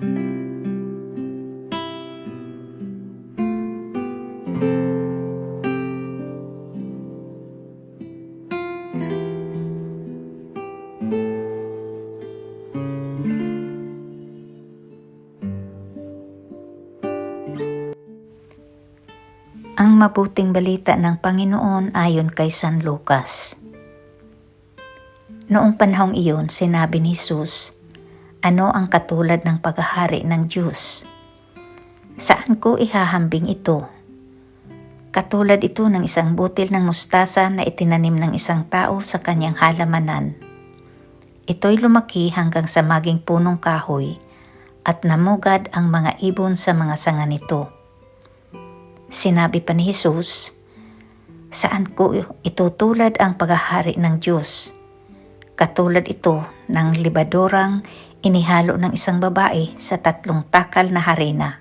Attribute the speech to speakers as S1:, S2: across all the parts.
S1: Ang mabuting balita ng Panginoon ayon kay San Lucas. Noong panahong iyon, sinabi ni Jesus, "Ano ang katulad ng paghahari ng Diyos? Saan ko ihahambing ito? Katulad ito ng isang butil ng mustasa na itinanim ng isang tao sa kanyang halamanan. Ito'y lumaki hanggang sa maging punong kahoy at namugad ang mga ibon sa mga sanga nito." Sinabi pa ni Jesus, "Saan ko itutulad ang paghahari ng Diyos? Katulad ito ng libadorang inihalo ng isang babae sa 3 takal na harina.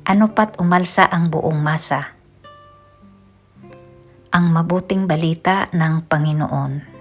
S1: Ano pat umalsa ang buong masa." Ang mabuting balita ng Panginoon.